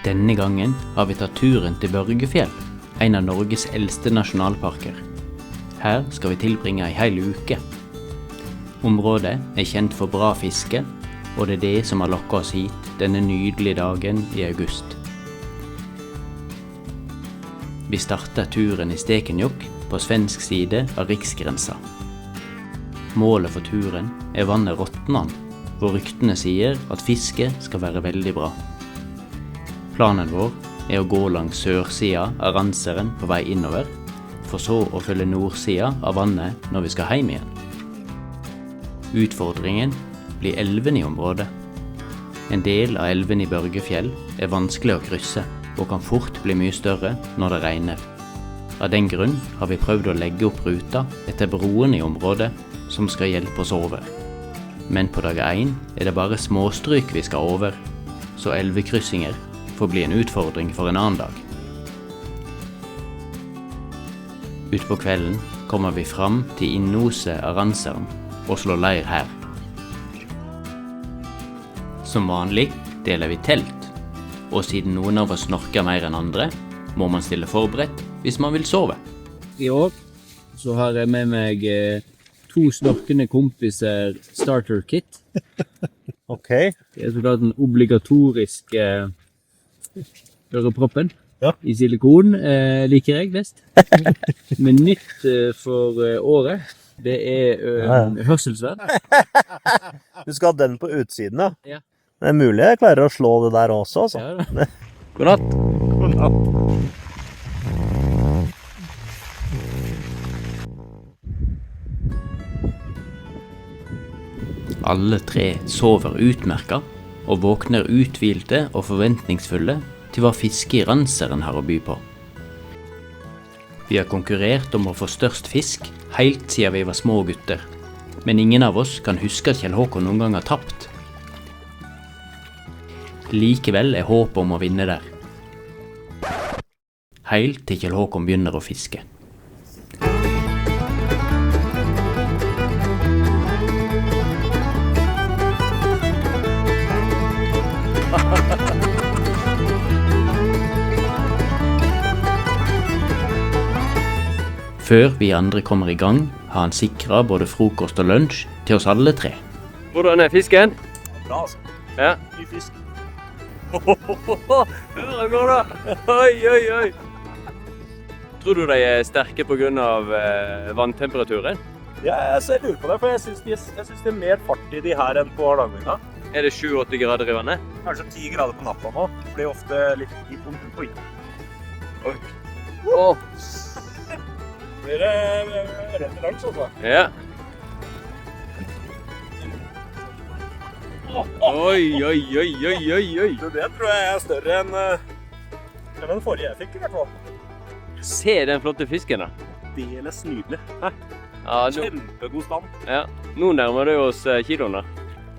Denne gangen har vi tatt turen til Børgefjell, en av Norges eldste nasjonalparker. Her skal vi tilbringe en hel uke. Området er kjent for bra fiske, og det er det som har lokket oss hit denne nydelige dagen i august. Vi starter turen i Stekenjokk på svensk side av riksgrensa. Målet for turen er vannet Rottnan, hvor ryktene sier at fisket skal være veldig bra. Planen vår er å gå langs sørsida av Ranseren på vei innover, for så å følge nordsida av vannet når vi skal hjem igjen. Utfordringen blir elven i området. En del av elven i Børgefjell er vanskelig å krysse, og kan fort bli mye større når det regner. Av den grunn har vi prøvd å legge opp ruta etter broen i området som skal hjelpe oss over. Men på dag 1 er det bare småstryk vi skal over, så elvekryssinger får bli en utfordring for en annen dag. Ut på kvelden kommer vi fram til innose av Ranseren og slår leir her. Som vanlig deler vi telt, og siden noen av oss snorker mer enn andre, må man stille forberedt hvis man vil sove. I år så har jeg med meg 2 snorkende kompiser starter kit. Ok. Det er så klart den obligatoriske øreproppen i silikon, liker jeg best. Men nytt for året, det er hørselsvern. Du skal ha den på utsiden, da? Ja. Det er mulig jeg klarer å slå det der også, altså. Ja, da. God natt. God natt. Alle 3 sover utmerket, og våkner uthvilte og forventningsfulle til hva fiske i Ranseren har å by på. Vi har konkurrert om å få størst fisk helt siden vi var små gutter, men ingen av oss kan huske at Kjell Håkon noen gang har tapt. Likevel er håpet om å vinne der. Helt til Kjell Håkon begynner å fiske. Før vi andre kommer i gang, har han sikret både frokost og lunsj til oss alle 3. Hvordan er fisken? Bra, altså. Ja. Ny fisk. Hvordan går det? Oi. Tror du de er sterke på grunn av vanntemperaturen? Ja, jeg lurer på det, for jeg synes det er mer fart i de her enn på Hardangervidda. Er det 7-8 grader i vannet? Kanskje 10 grader på natta nå. Det blir ofte litt vondt. Oi. Åh. Blir det rett i langs, altså? Ja. Oi. Det tror jeg er større enn den forrige jeg fikk, i hvert fall. Se den flotte fisken da. Deles nydelig. Hæ? Ja, Kjempegod stand. Ja. Nå nærmer det oss kiloen da.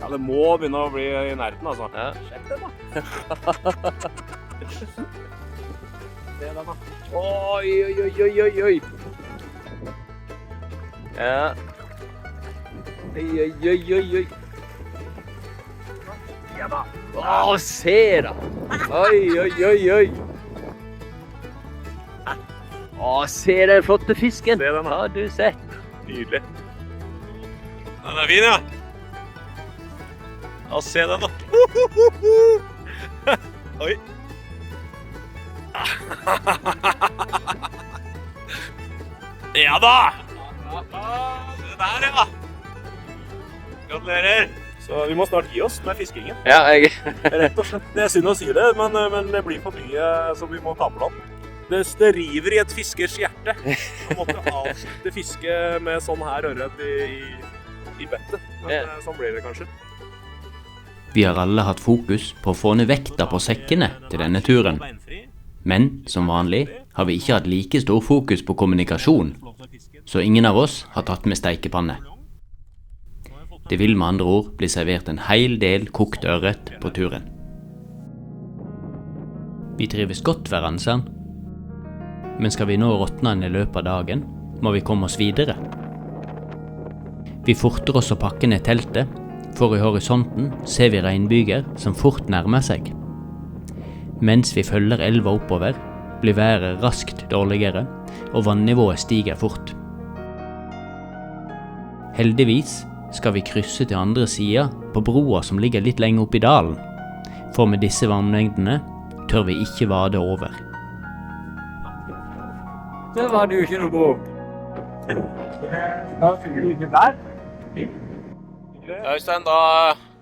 Ja, det må begynne å bli i nærheten, altså. Ja. Sjekk den, da. Se den, da. Oi. Ja. Oi. Ja da. Åh, se da. Oi. Åh, se den flotte fisken. Se den, da. Har du sett? Nydelig. Den er fin, ja. Ja, se den, da. Oi. Ja da! Se der, ja. Gratulerer. Så vi må snart gi oss med fiskingen. Ja, jeg... Rett og slett. Det er synd å si det, men det blir for mye som vi må ta på land. Det river i et fiskers hjerte. Man måtte avslutte fiske med sånn her ørret i bettet. Men sånn blir det kanskje. Vi har alle hatt fokus på å få ned vekta på sekkene til denne turen. Men som vanlig har vi ikke hatt like stor fokus på kommunikasjon, så ingen av oss har tatt med steikepanne. Det vil med andre ord bli servert en hel del kokt ørret på turen. Vi trives godt ved Ranseren, men skal vi nå Rottnan i løpet av dagen, må vi komme oss videre. Vi forter oss å pakke ned teltet, for i horisonten ser vi regnbyger som fort nærmer seg. Mens vi følger elva oppover, blir været raskt dårligere, og vannivået stiger fort. Heldigvis skal vi krysse til andre siden på broa som ligger litt lenger opp i dalen, for med disse vannmengdene tør vi ikke vade over. Det var det jo ikke noe bra. Øystein, da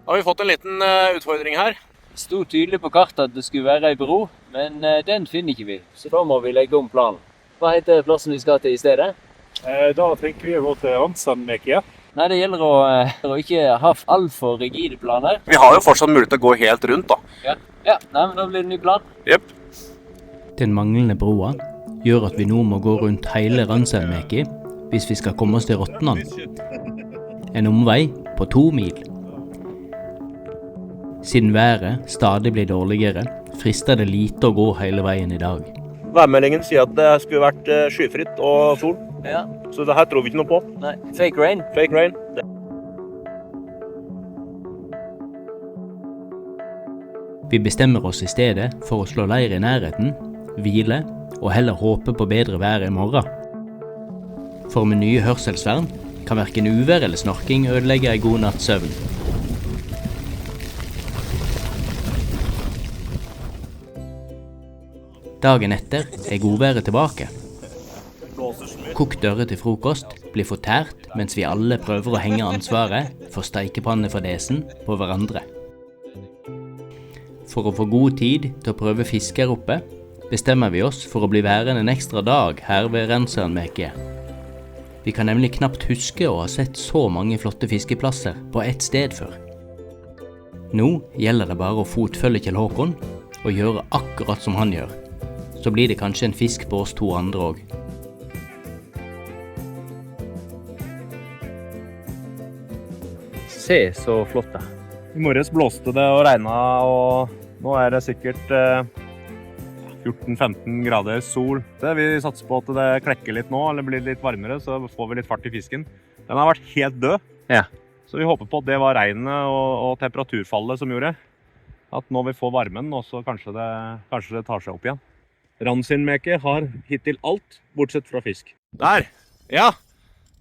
har vi fått en liten utfordring her. Det stod tydelig på kartet at det skulle være en bro, men den finner ikke vi, så da må vi legge om planen. Hva heter plassen vi skal til i stedet? Da tenker vi å gå til Ransanmekja. Nei, det gjelder å ikke ha alt for rigide planer. Vi har jo fortsatt mulighet til å gå helt rundt da. Ja, nei, men da blir det en ny plan. Jepp. Den manglende broa gjør at vi nå må gå rundt hele Ransanmäki hvis vi skal komme oss til Rottnan. En omvei på 2 mil. Siden været stadig blir dårligere, frister det lite å gå hele veien i dag. Værmeldingen sier at det skulle vært skyfritt og sol, Ja, så det her tror vi ikke noe på. nei, fake rain. Fake rain. Vi bestemmer oss i stedet for å slå leir i nærheten, hvile og heller håpe på bedre vær i morgen. For med nye hørselsvern kan hverken uvær eller snorking ødelegge en god natts søvn. Dagen etter er godværet tilbake. Kokt ørret til frokost blir fortært mens vi alle prøver å henge ansvaret for steikepannefadesen på hverandre. For å få god tid til å prøve fisk her oppe, bestemmer vi oss for å bli værende en ekstra dag her ved Ransanmäki. Vi kan nemlig knapt huske å ha sett så mange flotte fiskeplasser på ett sted før. Nå gjelder det bare å fotfølge Kjell Håkon og gjøre akkurat som han gjør. Så blir det kanskje en fisk på oss 2 andre også. Se så flott da. I morges blåste det og regnet, og nå er det sikkert 14-15 grader sol. Vi satser på at det klekker litt nå, eller blir litt varmere, så får vi litt fart i fisken. Den har vært helt død, Ja. så vi håper på at det var regnet og temperaturfallet som gjorde at nå vi får varmen, og så kanskje det tar seg opp igjen. Ransanmäki har hittil alt, bortsett fra fisk. Der! Ja!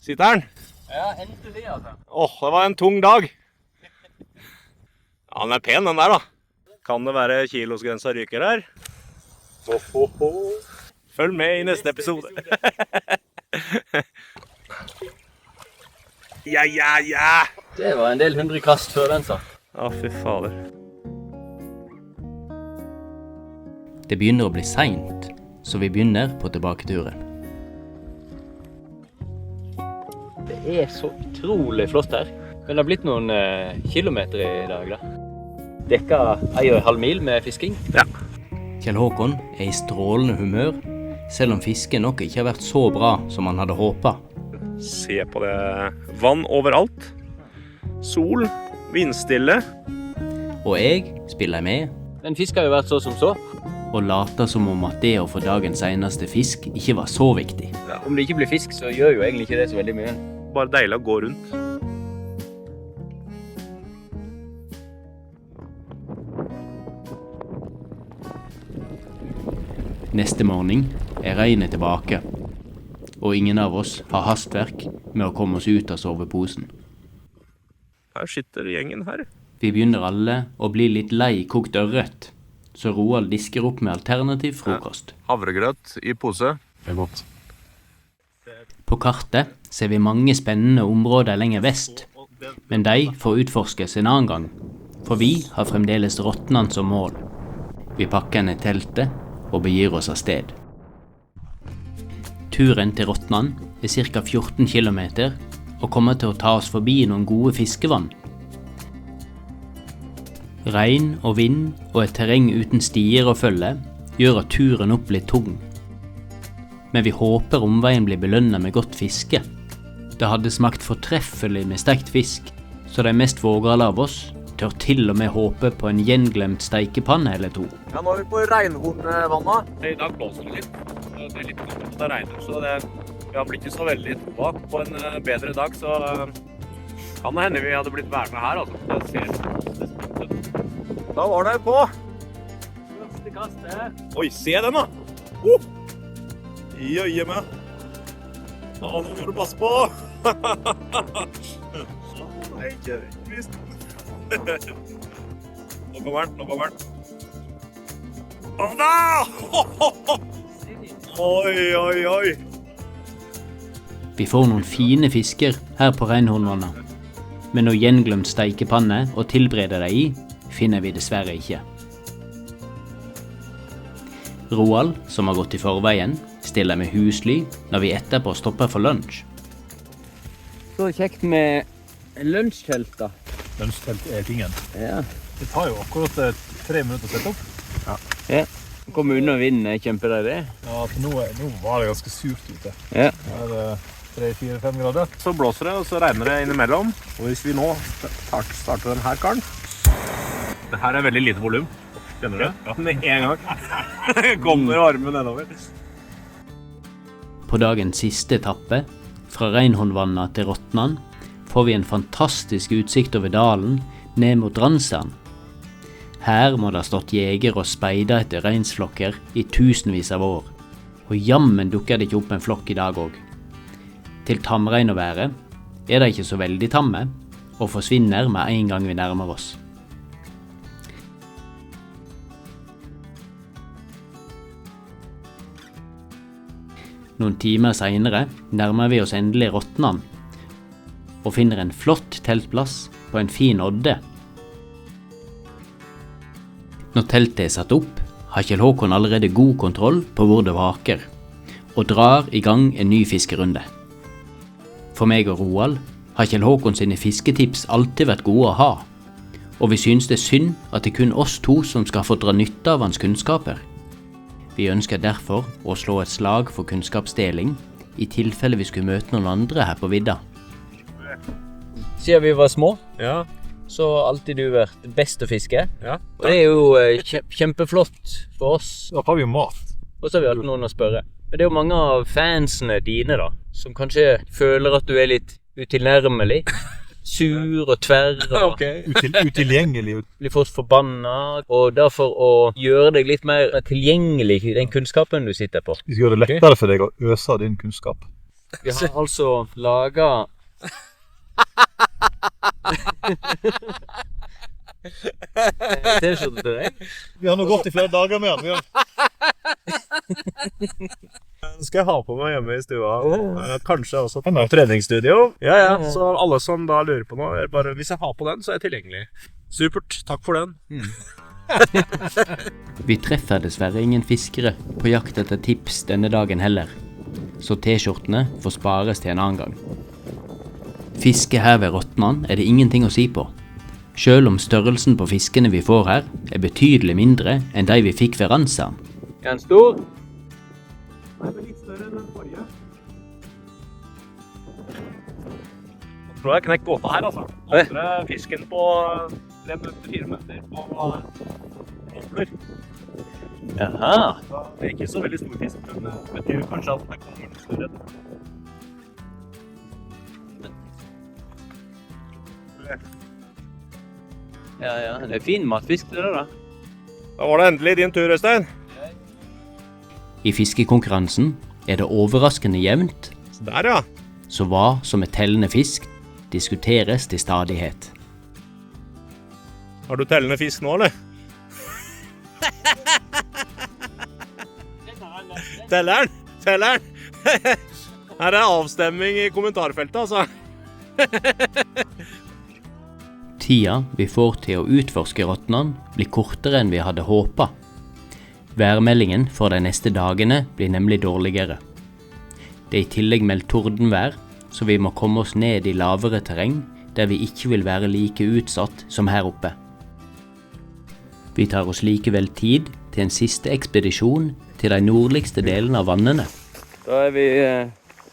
Sitter den! Ja, endelig altså. Det var en tung dag. Ja, den er pen den der da. Kan det være kilosgrensa ryker her? Følg med i neste episode. Ja. Det var en del 100 kast før den, så. Fy fader. Det begynner å bli sent, så vi begynner på tilbaketuren. Det er så utrolig flott her. Men det har blitt noen kilometer i dag da. Dekka 1,5 mil med fisking. Ja. Kjell Håkon er i strålende humør, selv om fisken nok ikke har vært så bra som han hadde håpet. Se på det. Vann overalt. Sol, vindstille. Og jeg spiller med, Den fisk har jo vært så som så. og later som om at det å få dagens eneste fisk ikke var så viktig. Om det ikke blir fisk, så gjør jo egentlig ikke det så veldig mye. Bare deilig å gå rundt. Neste morgen er regnet tilbake, og ingen av oss har hastverk med å komme oss ut av soveposen. Her sitter gjengen her. Vi begynner alle å bli litt lei kokt ørret, så Roald disker opp med alternativ frokost. Havregrøt i pose. Det er godt. På kartet ser vi mange spennende områder lenger vest, men de får utforskes en annen gang, for vi har fremdeles Rottnan som mål. Vi pakker ned teltet og begir oss av sted. Turen til Rottnan er ca. 14 kilometer og kommer til å ta oss forbi noen gode fiskevann. Regn og vind og et terreng uten stier og følge gjør at turen opp blir tung. Men vi håper omveien blir belønnet med godt fiske. Det hadde smakt fortreffelig med stekt fisk, så de mest vågale av oss tør til og med håpe på en gjenglemt steikepanne eller 2. Ja, nå er vi på Reinhornvannet. I dag blåser det litt. Det er litt godt at det regner, så vi har blitt ikke så veldig troa. På en bedre dag, så kan det hende vi hadde blitt værende her, altså. Det ser spennende ut. Da var det på. Siste kastet. Oi, se den da! Jøye meg! Nå må du passe på! Nei, ikke visst. Nå kommer den. Å da! Oi! Vi får noen fine fisker her på Reinhornvanna, men noe gjenglemt steikepanne og tilberede deg i, finner vi dessverre ikke. Roald, som har gått i forveien, stiller med husly når vi etterpå stopper for lunsj. Så kjekt med lunsjtelt da. Lunsjtelt tingen. Ja. Det tar jo akkurat 3 minutter å sette opp. Ja. Kom unna vinden, jeg kjemper deg det. Ja, nå var det ganske surt ute. Ja. Nå er det 3-4-5 grader. Så blåser det, og så regner det innimellom. Og hvis vi nå starter den her, Karl. Det her er veldig lite volum. Kjenner du det? Ja, med en gang. Kommer armen nedover. På dagens siste etappe, fra Reinhornvanna til Rotnan, får vi en fantastisk utsikt over dalen ned mot Randsand. Her må det ha stått jeger og speida etter reinsflokker i tusenvis av år, og jammen dukker det ikke opp en flokk i dag også. Til tamrein å være er det ikke så veldig tamme, og forsvinner med en gang vi nærmer oss. Noen timer senere nærmer vi oss endelig Rotnan, og finner en flott teltplass på en fin odde. Når teltet er satt opp, har Kjell Håkon allerede god kontroll på hvor det vaker, og drar i gang en ny fiskerunde. For meg og Roald har Kjell Håkon sine fisketips alltid vært gode å ha, og vi synes det er synd at det er kun oss to som skal få dra nytte av hans kunnskaper. Vi ønsker derfor å slå et slag for kunnskapsdeling, i tilfelle vi skulle møte noen andre her på vidda. Siden vi var små, Ja. så har alltid du vært best å fiske. Ja. Og det er jo kjempeflott for oss. Da har vi jo mat. Og så har vi alltid noen å spørre. Men det er jo mange av fansene dine da, som kanskje føler at du er litt utilnærmelig. Sur og tverr og Utilgjengelig. blir fort forbanna. Og derfor å gjøre deg litt mer tilgjengelig i den kunnskapen du sitter på. Vi skal gjøre det lettere for deg å øse av din kunnskap. Vi har altså laget T-skjorte til deg. Vi har nå gått i flere dager med den. Den skal jeg ha på meg hjemme i stua. Kanskje også på treningsstudio. Ja, så alle som da lurer på noe, bare hvis jeg har på den, så er jeg tilgjengelig. Supert, takk for den. Vi treffer dessverre ingen fiskere på jakt etter tips denne dagen heller, så T-skjortene får spares til en annen gang. Fiske her ved Rotnan er det ingenting å si på, selv om størrelsen på fiskene vi får her er betydelig mindre enn de vi fikk ved Randsand. Er den stor? Den er litt større enn den forrige. Jeg tror jeg knekt båta her, altså. Andre fisken på 3-4 meter på obler. Jaha. Det er ikke så veldig stor fisk, men det betyr kanskje at den kommer litt større. Ja, det er fin matfisk det da. Da var det endelig din tur, Øystein. I fiskekonkurransen er det overraskende jevnt, Der, ja. så hva som er tellende fisk diskuteres til stadighet. Har du tellende fisk nå, eller? Telleren! Her er avstemming i kommentarfeltet, altså. Tida vi får til å utforske Rotnan blir kortere enn vi hadde håpet. Værmeldingen for de neste dagene blir nemlig dårligere. Det er i tillegg meldt tordenvær, så vi må komme oss ned i lavere terreng, der vi ikke vil være like utsatt som her oppe. Vi tar oss likevel tid til en siste ekspedisjon til de nordligste delene av vannene. Da er vi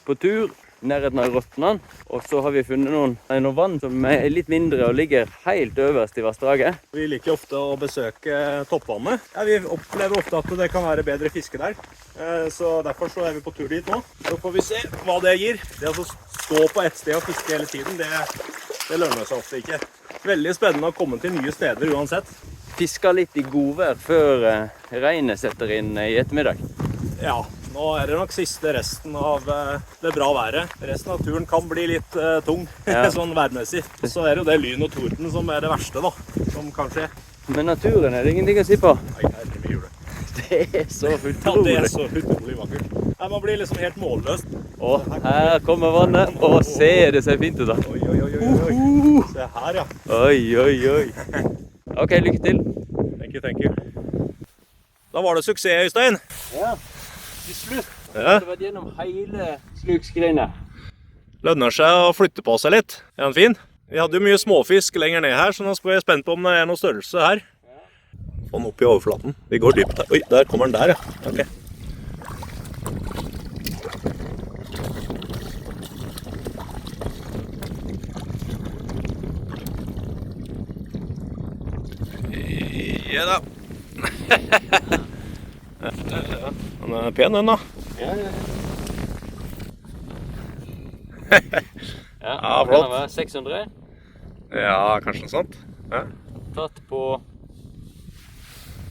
på tur nærheten av Rotnan, og så har vi funnet noen vann som er litt mindre og ligger helt øverst i vassdraget. Vi liker ofte å besøke toppvannet. Ja, vi opplever ofte at det kan være bedre fiske der, så derfor så er vi på tur dit nå. Så får vi se hva det gir. Det å stå på et sted og fiske hele tiden, det lønner seg ofte ikke. Veldig spennende å komme til nye steder uansett. fisket litt i godvær før regnet setter inn i ettermiddag. Ja, nå er det nok siste resten av det bra været. Resten av turen kan bli litt tung, sånn værmessig. Så er det jo det lyn og torden som er det verste da, som kan skje. Men naturen er det ingenting å si på. Nei, herre min jule. Det er så Ja, utrolig. det er så utrolig vakkert. Nei, man blir liksom helt målløst. Og her kommer vannet, og se det ser fint ut da. Oi, oi, oi, oi, oi. Se her, ja. Oi, oi, oi. Ok, lykke til. Thank you. Da var det suksess, Øystein. Ja, til slutt. Ja. Det har vært gjennom hele slukskrinet. Lønner seg å flytte på seg litt. Er den fin? Vi hadde jo mye småfisk lenger ned her, så nå skal vi spenne på om det er noe størrelse her. Få den opp i overflaten. Vi går dypt her. Oi, der kommer den der, ja. Ok. Ja da. Den er pen, den da. Ja, Ja, kan det være 600? Ja, kanskje noe sånt. Ja. Tatt på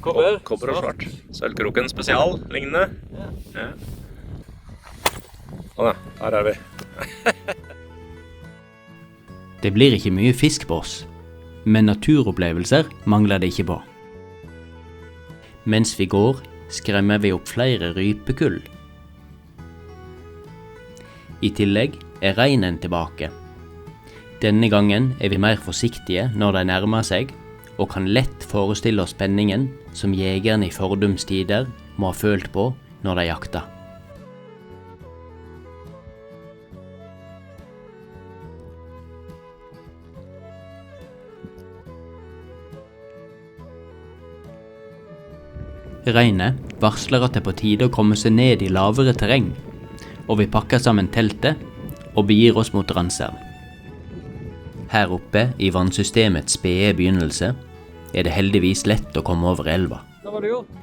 kobber. Kobber og svart. Sølvkroken spesial, lignende. Ja. Sånn ja, her er vi. Det blir ikke mye fisk på oss, men naturopplevelser mangler det ikke på. Mens vi går, skremmer vi opp flere rypekull. I tillegg er reinen tilbake. Denne gangen er vi mer forsiktige når de nærmer seg, og kan lett forestille oss spenningen som jegerne i fordums tider må ha følt på når de jakta. Regnet varsler at det er på tide å komme seg ned i lavere terreng, og vi pakker sammen teltet og begir oss mot Randsern. Her oppe i vannsystemets spede begynnelse er det heldigvis lett å komme over elva. Hva var det gjort?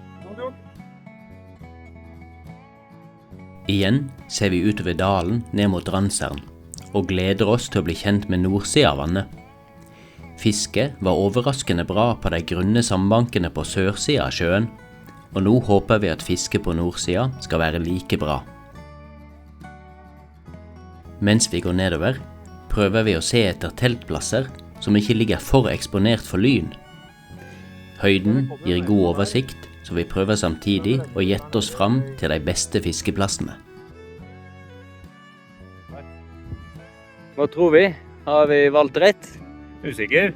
Igjen ser vi utover dalen ned mot Randsern, og gleder oss til å bli kjent med nordsida av vannet. Fisket var overraskende bra på de grunne sandbankene på sørsida av sjøen, og nå håper vi at fisket på nordsida skal være like bra. Mens vi går nedover, prøver vi å se etter teltplasser som ikke ligger for eksponert for lyn. Høyden gir god oversikt, så vi prøver samtidig å gjette oss fram til de beste fiskeplassene. Hva tror vi? Har vi valgt rett? Usikker.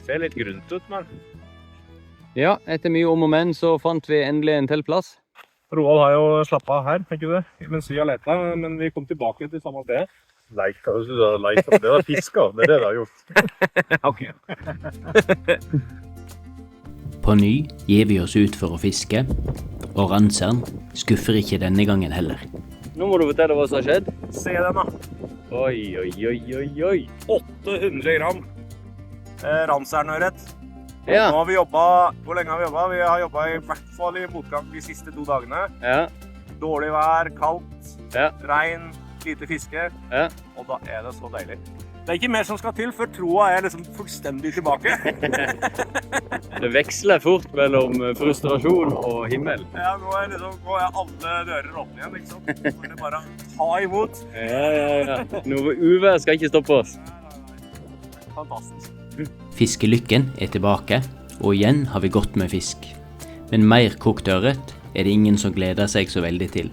Ser litt grunt ut, men... Ja, etter mye om og men så fant vi endelig en teltplass. Roald har jo slappet av her, tenker du, mens vi har lett, men vi kom tilbake til samme sted. Leika, det var fisk, det er det har gjort. Ok. På ny gir vi oss ut for å fiske, og Randsern skuffer ikke denne gangen heller. Nå må du fortelle hva som har skjedd. Se den da. Oi, oi, oi, oi, oi. 800 gram Randsernørret. Ja. Nå har vi jobbet, hvor lenge har vi jobbet? Vi har jobbet i hvert fall i motgang de siste 2 dagene. Ja. Dårlig vær, kaldt, Ja. regn, lite fiske, Ja. og da er det så deilig. Det er ikke mer som skal til, for troa er liksom fullstendig tilbake. Det veksler fort mellom frustrasjon og himmel. Ja, nå er alle dører åpne igjen, ikke sant? Nå er det bare å ta imot. Ja. Noe uvær skal ikke stoppe oss. Fantastisk. Fiskelykken er tilbake, og igjen har vi godt med fisk. Men mer kokt ørret er det ingen som gleder seg så veldig til.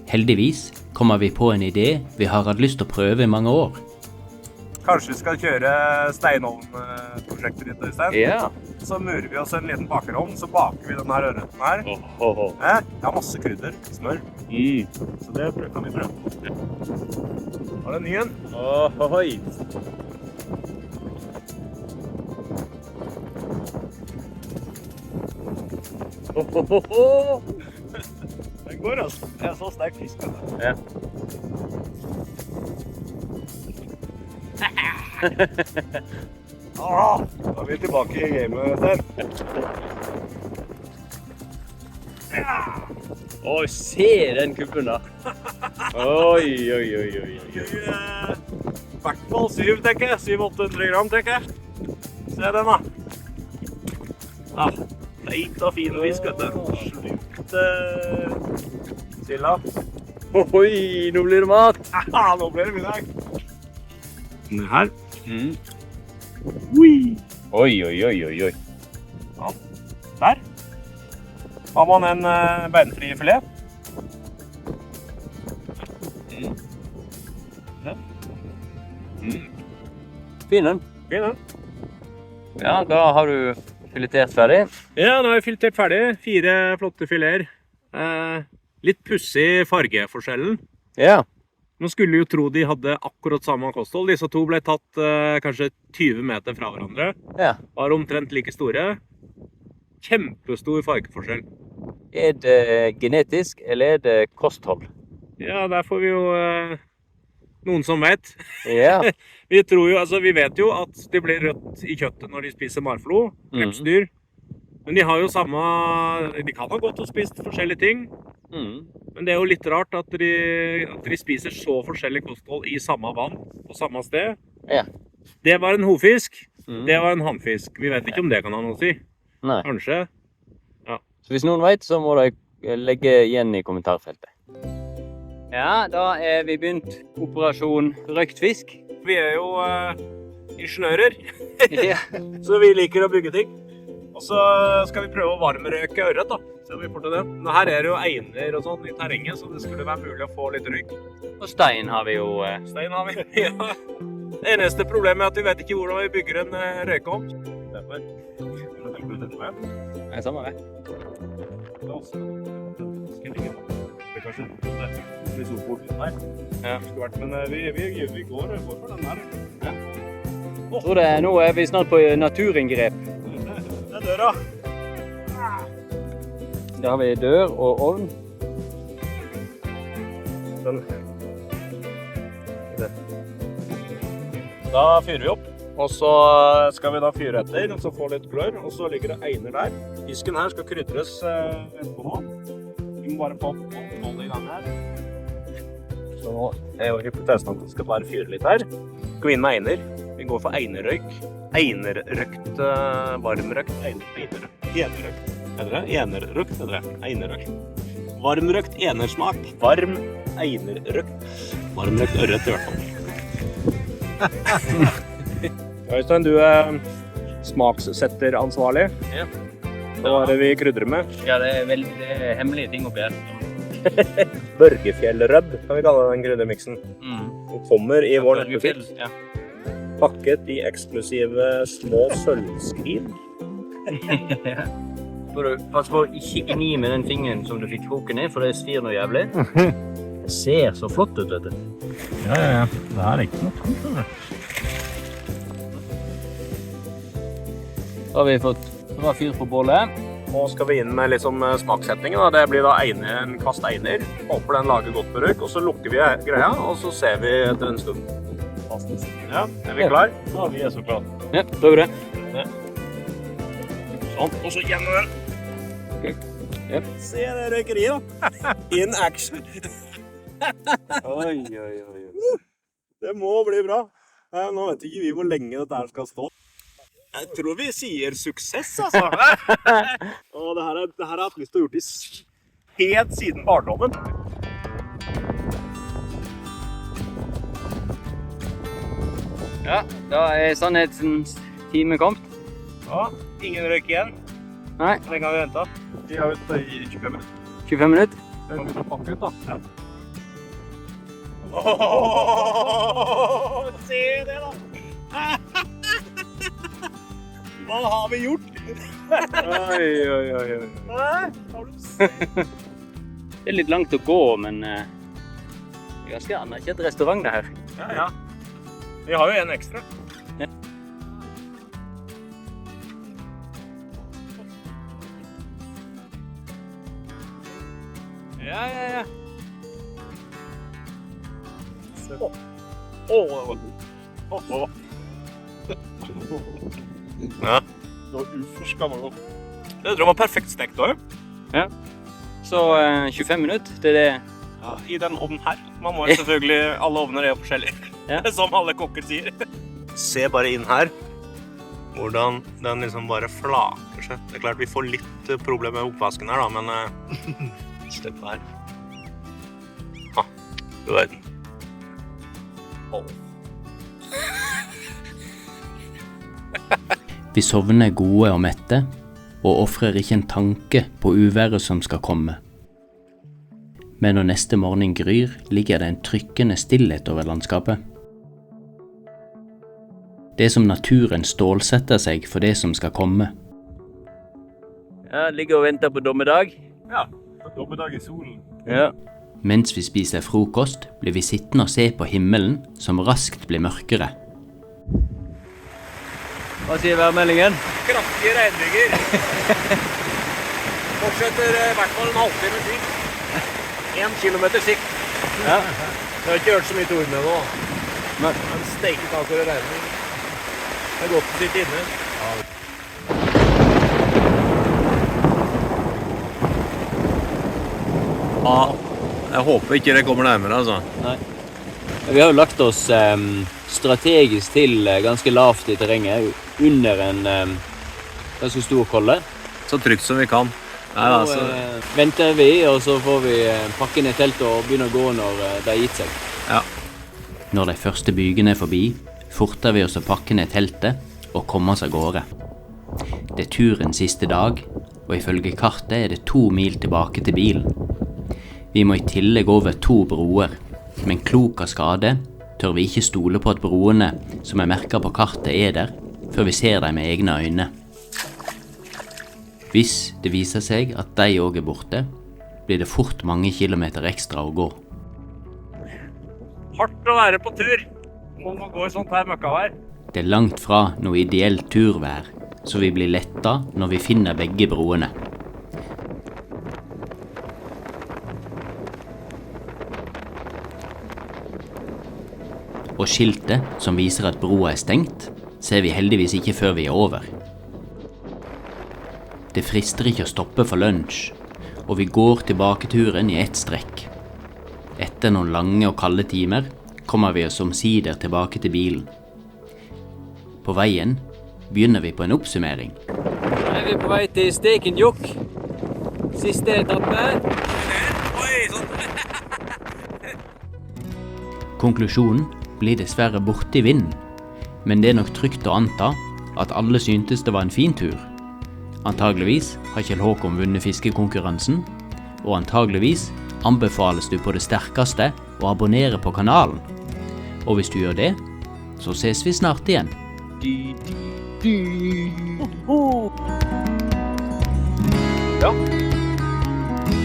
Heldigvis kommer vi på en idé vi har hatt lyst til å prøve i mange år. Kanskje vi skal kjøre steinovn-prosjektet ditt, Øystein? Ja. Så murer vi oss en liten bakerovn, så baker vi denne ørreten her. Jeg har masse krydder, smør, så det kan vi prøve. Har du en ny en? Ohoi. Den går altså. Det er så sterk fisk. Ja. Da er vi tilbake i gamet der. Oi, se den kubben da. Oi. I hvert fall 7, tenker jeg. 700-800 gram, tenker jeg. Se den da. Ja, feit og fin fisk, vet du. Slutt, Silla. Oi, nå blir det mat! Ja, nå blir det middag. Den her. Oi. Oi. Ja, der. Har man en beinfri filet. Fin den. Fin, den. Ja, da har du filetert ferdig. Ja, nå har jeg filetert ferdig. 4 flotte fileter. Litt pussig fargeforskjellen. Ja. Man skulle jo tro de hadde akkurat samme kosthold. Disse to ble tatt kanskje 20 meter fra hverandre. Ja. Var omtrent like store. Kjempestor fargeforskjell. Er det genetisk, eller er det kosthold? Ja, der får vi jo noen som vet. Ja. Vi vet jo at det blir rødt i kjøttet når de spiser marflo, krepsdyr. Men de har jo de kan ha godt og spist forskjellige ting. Men det er jo litt rart at de spiser så forskjellig kosthold i samme vann, på samme sted. Ja. Det var en hofisk, det var en hannfisk. Vi vet ikke om det kan ha noe å si. Nei. Kanskje. Ja. Så hvis noen vet, så må de legge igjen i kommentarfeltet. Ja, da er vi begynt operasjon røkt fisk. Vi er jo ingeniører, Ja. så vi liker å bygge ting. Og så skal vi prøve å varmerøke ørret da. Så vi får til det. Nå her er det jo einer og sånn i terrenget, så det skulle være mulig å få litt røyk. Og stein har vi jo. Stein har vi. Ja. Det eneste problemet er at vi vet ikke hvordan vi bygger en røykeovn. Derfor. Nei, samme det. Ja. Men vi går for den her. Ja. Jeg tror nå er vi snart på naturinngrep. Det er døra. Da har vi dør og ovn. Den. Da fyrer vi opp. Og så skal vi da fyre etter, og så få litt glør, og så ligger det einer der. Fisken her skal krydres etterpå nå. Vi må bare få hold i gang her. Så nå er jo hypotesen at vi skal bare fyre litt her. Gå inn med einer. Vi går for einerrøyk. Einerrøkt, varmrøkt, einerrøkt. Enerrøkt. Heter det? Enerrøkt, heter det. Einerrøkt. Varmrøkt, enersmak. Varm, einerrøkt. Varmrøkt ørret i hvert fall. Øystein, du er smakssetteransvarlig. Ja. Hva er det vi krydrer med? Ja, det er hemmelige ting oppi her. Børgefjellrøbb kan vi kalle den kryddermiksen. Den kommer i vår nettbutikk. Ja. Pakket i eksklusive små sølvskrin. Pass på å ikke gni med den fingeren som du fikk kroken i, for det svir noe jævlig. Det ser så flott ut, vet du. Ja. Det er ikke noe tungt, det. Da har vi fått bra fyr på bålet. Nå skal vi inn med liksom smakssettingen. Det blir da en kvast einer. Håper den lager godt på røyk, og så lukker vi greia, og så ser vi etter en stund. Ja, er vi klar? Ja, vi er så klare. Ja, prøver det. Ja. Sånn, og så gjennom den. Okay. Yep. Se det røykeriet da. In action. Oi. Det må bli bra. Nå vet ikke vi hvor lenge dette her skal stå. Jeg tror vi sier suksess, altså. Og det her har jeg hatt lyst til å gjøre helt siden barndommen. Ja, da er sannhetens time kommet. Ja, ingen røyk igjen. Nei. Hvor lenge har vi ventet? Vi har ventet i 25 minutter. 25 minutter. Det er å pakke ut da. Ja. Se det da! Hva har vi gjort? Oi. Det er litt langt å gå, men det er ganske anerkjent restaurant det her. Ja. Vi har jo en ekstra. Ja. Ja. Ja. Det var uforskammet godt. Det tror jeg var perfekt stekt også. Ja. Så 25 minutter, det er det. Ja, i den ovnen her. Man må jo selvfølgelig, alle ovner er jo forskjellige. Ja. Som alle kokker sier. Se bare inn her. hvordan den liksom bare flaker seg. Det klart vi får litt problem med oppvasken her da, men stepp her. Du vet den. Vi sovner gode og mette, og offrer ikke en tanke på uværet som skal komme. Men når neste morgen gryr, ligger det en trykkende stillhet over landskapet. Det er som naturen stålsetter seg for det som skal komme. Ja, ligger og venter på dommedag. Ja, dommedag i solen. Ja. Mens vi spiser frokost, blir vi sittende og se på himmelen som raskt blir mørkere. Hva sier værmeldingen? Kraftige regnbyger. Fortsetter i hvert fall en halvtime sikt. 1 kilometer sikt. Ja. Jeg har ikke hørt så mye torden med nå. Men steiket akkurat regning. Det er godt å sitte inne. Ja, jeg håper ikke det kommer nærmere, altså. Nei. Vi har jo lagt oss strategisk til ganske lavt i terrenget, under en ganske stor kolle. Så trygt som vi kan. Nei, Nå altså. venter vi, og så får vi pakke ned teltet og begynne å gå når det har gitt seg. Ja. Når de første bygene er forbi, forter vi oss å pakke ned teltet og komme oss av gårde. Det er turens siste dag, og ifølge kartet er det 2 mil tilbake til bilen. Vi må i tillegg over 2 broer, men klok av skade tør vi ikke stole på at broene som er merket på kartet er der, før vi ser dem med egne øyne. Hvis det viser seg at de også er borte, blir det fort mange kilometer ekstra å gå. Hardt å være på tur. Må man gå i sånt her møkkavær. Det er langt fra noe ideelt turvær, så vi blir letta når vi finner begge broene. Og skiltet som viser at broa er stengt, ser vi heldigvis ikke før vi er over. Det frister ikke å stoppe for lunsj, og vi går tilbaketuren i ett strekk. Etter noen lange og kalde timer kommer vi oss omsider tilbake til bilen. På veien begynner vi på en oppsummering. Nå er vi på vei til Stekenjokk. Siste etappe. Konklusjonen blir dessverre borte i vinden, men det er nok trygt å anta at alle syntes det var en fin tur. Antageligvis har Kjell Håkon vunnet fiskekonkurransen, og antageligvis anbefales du på det sterkeste å abonnere på kanalen. Og hvis du gjør det, så ses vi snart igjen. Ja.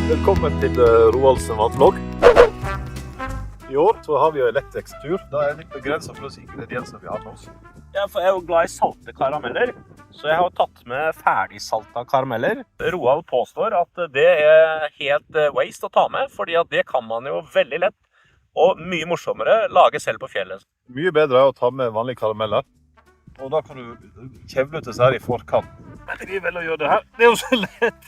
Velkommen til Roaldsen vannvlogg. I år så har vi jo elektrisk tur. Da er det litt begrenset for å si ingrediensene vi har med oss. Ja, for jeg er jo glad i salte karameller, så jeg har tatt med ferdigsalta karameller. Roald påstår at det er helt waste å ta med, fordi at det kan man jo veldig lett, og mye morsommere lage selv på fjellet. Mye bedre er å ta med vanlige karameller. Og da kan du kjevle ut disse her i forkant. Men vi vil gjøre det her. Det er jo så lett.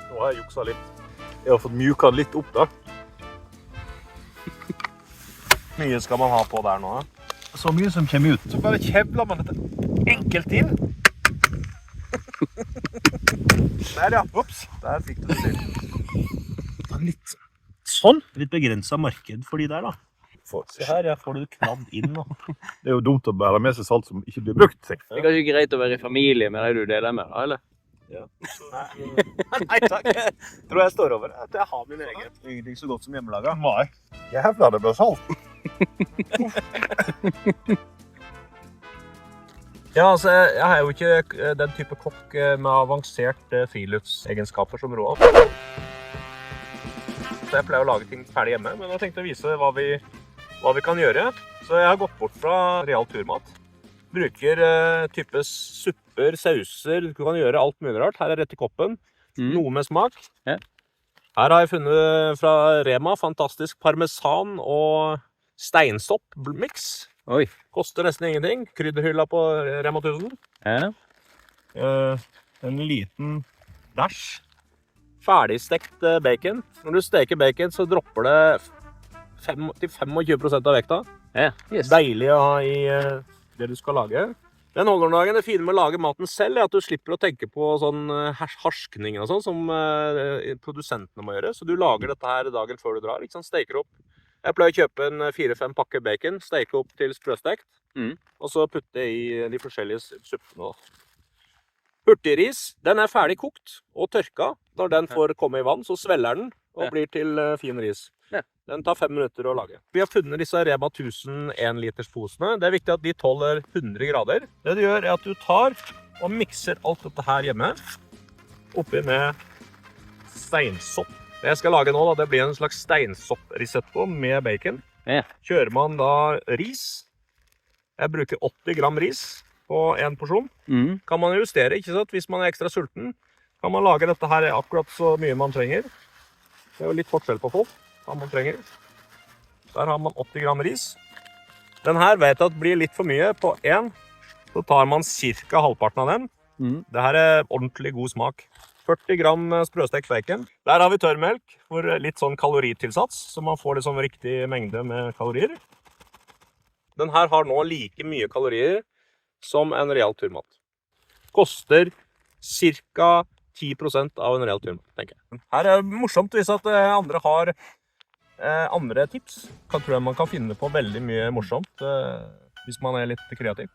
Nå har jeg jukset litt. Jeg har fått mjuket den litt opp da. Mye skal man ha på der nå? Så mye som kommer ut. Så bare kjevler man dette enkelt inn. Der ja. Ups, der fikk du det til. Litt sånn. Litt begrenset marked for de der da. Se her, jeg får det knadd inn nå. Det er jo dumt å bære med seg salt som ikke blir brukt. Det er kanskje greit å være i familie med det du deler med, eller? Ja. Nei takk, jeg tror jeg står over at jeg har min egen. Ingenting så godt som hjemmelaget. Nei. Jævla det ble salt. Ja, altså, jeg er jo ikke den type kokk med avansert friluftsegenskaper som Roald. Så jeg pleier å lage ting ferdig hjemme, men jeg tenkte å vise hva vi kan gjøre. Så jeg har gått bort fra real turmat. Bruker type supper, sauser, du kan gjøre alt mulig rart. Her er rett i koppen, noe med smak. Ja. Her har jeg funnet fra Rema fantastisk parmesan og steinsopp-mix. Oi. Koster nesten ingenting. Krydderhylla på Rema 1000. Ja. En liten dash. Ferdigstekt bacon. Når du steker bacon så dropper det 5-25% av vekta. Ja, yes. Deilig å ha i det du skal lage. Den holderndagen, det fine med å lage maten selv, er at du slipper å tenke på sånn harskning og sånn, som produsentene må gjøre. Så du lager dette her dagen før du drar, ikke sant? Steker opp. Jeg pleier å kjøpe en 4-5 pakker bacon, steke opp til sprøstekt, og så putte i de forskjellige suppene. Hurtigris, den er ferdig kokt og tørka. Når den får komme i vann, så svelger den og blir til fin ris. Den tar 5 minutter å lage. Vi har funnet disse Rema 1000 1 liters posene. Det er viktig at de tåler 100 grader. Det du gjør er at du tar og mikser alt dette her hjemme oppi med steinsopp. Det jeg skal lage nå, da, det blir en slags steinsopp-risotto med bacon. Kjører man da ris. Jeg bruker 80 gram ris på en porsjon. Kan man justere, ikke sant? Hvis man er ekstra sulten, kan man lage dette her akkurat så mye man trenger. Det er jo litt forskjell på folk. Man trenger. Der har man 80 gram ris. Den her vet jeg at blir litt for mye på en. Så tar man cirka halvparten av den. Det her er ordentlig god smak. 40 gram sprøstekt bacon. Der har vi tørrmelk for litt sånn kaloritilsats, så man får liksom riktig mengde med kalorier. Den her har nå like mye kalorier som en real turmat. Koster cirka 10% av en real turmat, tenker jeg. Her er det morsomt hvis at andre har andre tips. Tror jeg man kan finne på veldig mye morsomt hvis man er litt kreativ.